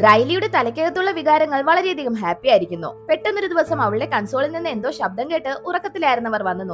റൈലിയുടെ തലയ്ക്കകത്തുള്ള വികാരങ്ങൾ വളരെയധികം ഹാപ്പി ആയിരിക്കുന്നു. പെട്ടെന്നൊരു ദിവസം അവളുടെ കൺസോളിൽ നിന്ന് എന്തോ ശബ്ദം കേട്ട് ഉറക്കത്തിലായിരുന്നവർ വന്ന്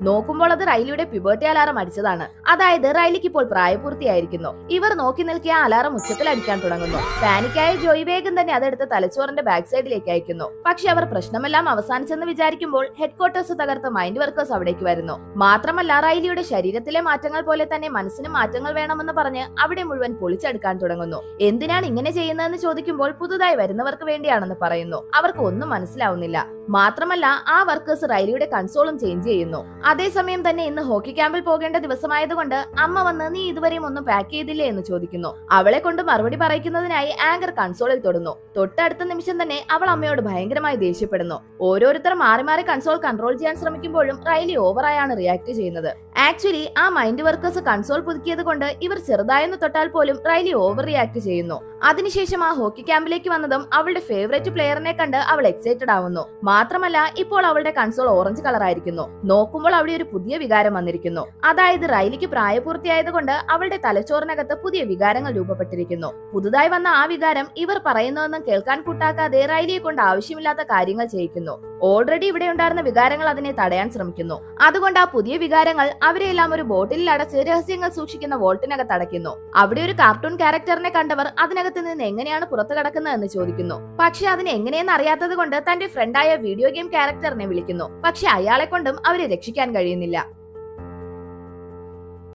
നോക്കുമ്പോൾ അത് റൈലിയുടെ പ്യൂബർട്ടി അലാറം അടിച്ചതാണ്. അതായത് റൈലിക്ക് ഇപ്പോൾ പ്രായപൂർത്തിയായിരിക്കുന്നു. ഇവർ നോക്കി നിൽക്കിയ അലാറം ഉച്ചത്തിൽ അടിക്കാൻ തുടങ്ങുന്നു. പാനിക്കായ ജോയി വേഗം തന്നെ അതെടുത്ത് തലച്ചോറിന്റെ ബാക്ക് സൈഡിലേക്ക് അയക്കുന്നു. പക്ഷെ അവർ പ്രശ്നമെല്ലാം അവസാനിച്ചെന്ന് വിചാരിക്കുമ്പോൾ ഹെഡ് ക്വാർട്ടേഴ്സ് തകർത്ത് മൈൻഡ് വർക്കേഴ്സ് അവിടേക്ക് വരുന്നു. മാത്രമല്ല റൈലിയുടെ ശരീരത്തിലെ മാറ്റങ്ങൾ പോലെ തന്നെ മനസ്സിന് മാറ്റങ്ങൾ വേണമെന്ന് പറഞ്ഞ് അവിടെ മുഴുവൻ പൊളിച്ചെടുക്കാൻ തുടങ്ങുന്നു. എന്തിനാണ് ഇങ്ങനെ ചെയ്യുന്നത് ചോദിക്കുമ്പോൾ പുതുതായി വരുന്നവർക്ക് വേണ്ടിയാണെന്ന് പറയുന്നു. അവർക്ക് ഒന്നും മനസ്സിലാവുന്നില്ല. മാത്രമല്ല ആ വർക്കേഴ്സ് റൈലിയുടെ കൺസോളും ചേഞ്ച് ചെയ്യുന്നു. അതേസമയം തന്നെ ഇന്ന് ഹോക്കി ക്യാമ്പിൽ പോകേണ്ട ദിവസമായതുകൊണ്ട് അമ്മ വന്ന് നീ ഇതുവരെയും ഒന്നും പാക്ക് ചെയ്തില്ലേ എന്ന് ചോദിക്കുന്നു. അവളെ കൊണ്ട് മറുപടി പറയിക്കുന്നതിനായി ആങ്കർ കൺസോളിൽ തൊടുന്നു. തൊട്ടടുത്ത നിമിഷം തന്നെ അവൾ അമ്മയോട് ഭയങ്കരമായി ദേഷ്യപ്പെടുന്നു. ഓരോരുത്തർ മാറി മാറി കൺസോൾ കൺട്രോൾ ചെയ്യാൻ ശ്രമിക്കുമ്പോഴും റൈലി ഓവറായാണ് റിയാക്ട് ചെയ്യുന്നത്. ആക്ച്വലി ആ മൈൻഡ് വർക്കേഴ്സ് കൺസോൾ പുതുക്കിയത് കൊണ്ട് ഇവർ ചെറുതായെന്ന് തൊട്ടാൽ പോലും റൈലി ഓവർ റിയാക്ട് ചെയ്യുന്നു. അതിനുശേഷം ആ ഹോക്കി ക്യാമ്പിലേക്ക് വന്നതും അവളുടെ ഫേവറേറ്റ് പ്ലെയറിനെ കണ്ട് അവൾ എക്സൈറ്റഡ് ആവുന്നു. മാത്രമല്ല ഇപ്പോൾ അവളുടെ കൺസോൾ ഓറഞ്ച് കളർ ആയിരിക്കുന്നു. നോക്കുമ്പോൾ അവിടെ ഒരു പുതിയ വികാരം വന്നിരിക്കുന്നു. അതായത് റൈലിക്ക് പ്രായപൂർത്തിയായതുകൊണ്ട് അവളുടെ തലച്ചോറിനകത്ത് പുതിയ വികാരങ്ങൾ രൂപപ്പെട്ടിരിക്കുന്നു. പുതുതായി വന്ന ആ വികാരം ഇവർ പറയുന്നതൊന്നും കേൾക്കാൻ കൂട്ടാക്കാതെ റൈലിയെ കൊണ്ട് ആവശ്യമില്ലാത്ത കാര്യങ്ങൾ ചെയ്യിക്കുന്നു. ഓൾറെഡി ഇവിടെ ഉണ്ടായിരുന്ന വികാരങ്ങൾ അതിനെ തടയാൻ ശ്രമിക്കുന്നു. അതുകൊണ്ട് ആ പുതിയ വികാരങ്ങൾ അവരെല്ലാം ഒരു ബോട്ടിലിൽ അടച്ച് രഹസ്യങ്ങൾ സൂക്ഷിക്കുന്ന വോൾട്ടിനകത്ത് അടയ്ക്കുന്നു. അവിടെ ഒരു കാർട്ടൂൺ ക്യാരക്ടറിനെ കണ്ടവർ അതിനകത്ത് നിന്ന് എങ്ങനെയാണ് പുറത്തു കടക്കുന്നത് എന്ന് ചോദിക്കുന്നു. പക്ഷെ അതിന് എങ്ങനെയെന്ന് അറിയാത്തത് കൊണ്ട് തന്റെ ഫ്രണ്ടായ വീഡിയോ ഗെയിം ക്യാരക്ടറിനെ വിളിക്കുന്നു. പക്ഷെ അയാളെ കൊണ്ടും അവരെ രക്ഷിക്കാൻ കഴിയുന്നില്ല.